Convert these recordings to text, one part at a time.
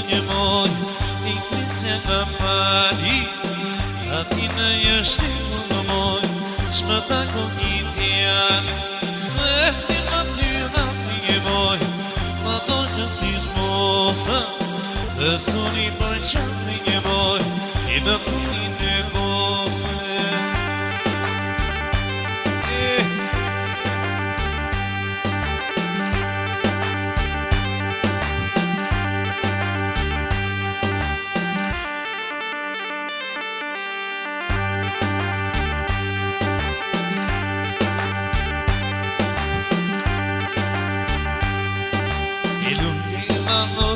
një moj Nismi se në pari Ati në jeshti në moj Shmë tako një tjani Se fni në ty hapi një moj Në do që si shmosa Dhe suni për qatë një moj I në kuni në kose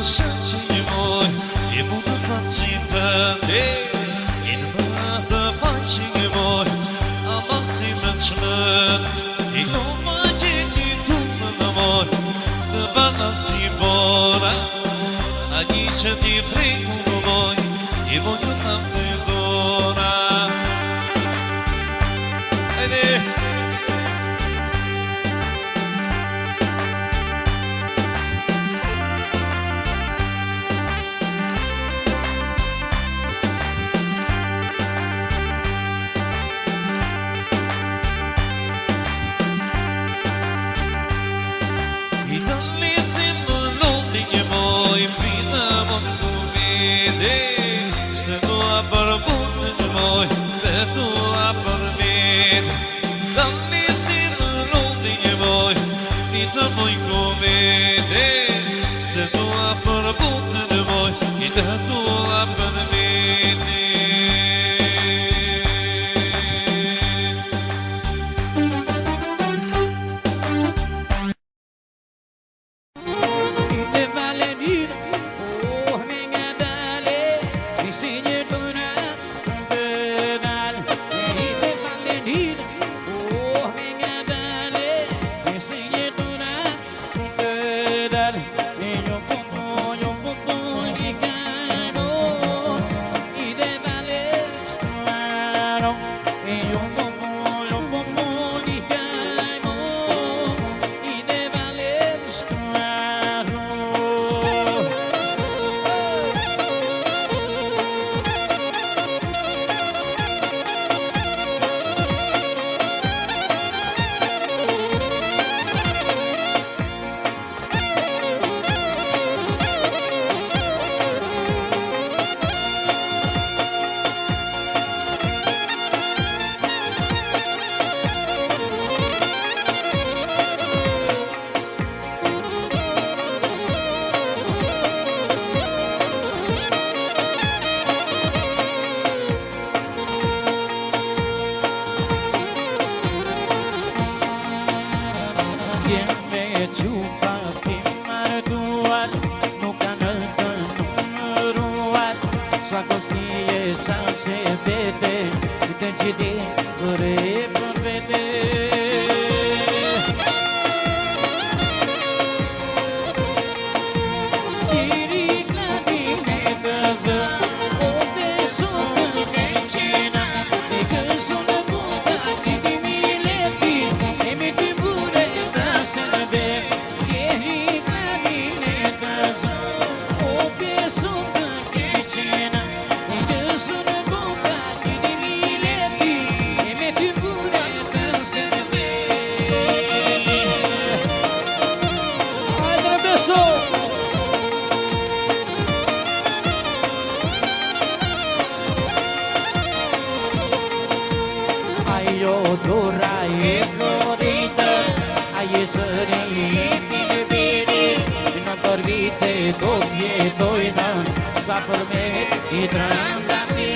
Shachi një moj, I butë facin të nde I në bëtë faci një moj Ama si me të shmët I ko ma gjeni tut më në moj Të bana si bora A një që ti prejku më moj I mojë të më dora Hajde! Shte tua për punë në moj Shte tua për vete Dalli si në rodi një moj Ti të moj komete Shte tua për punë në moj Ti të tua për vete Dora e florita, ai sări bine, në dorvite do t'jetojna, sa për me I trandami.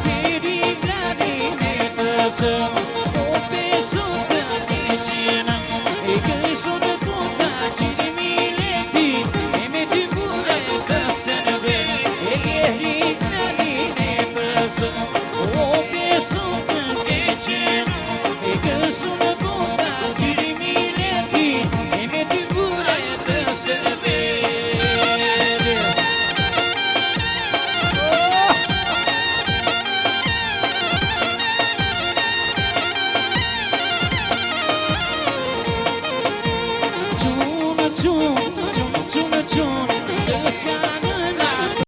Diri vladi me të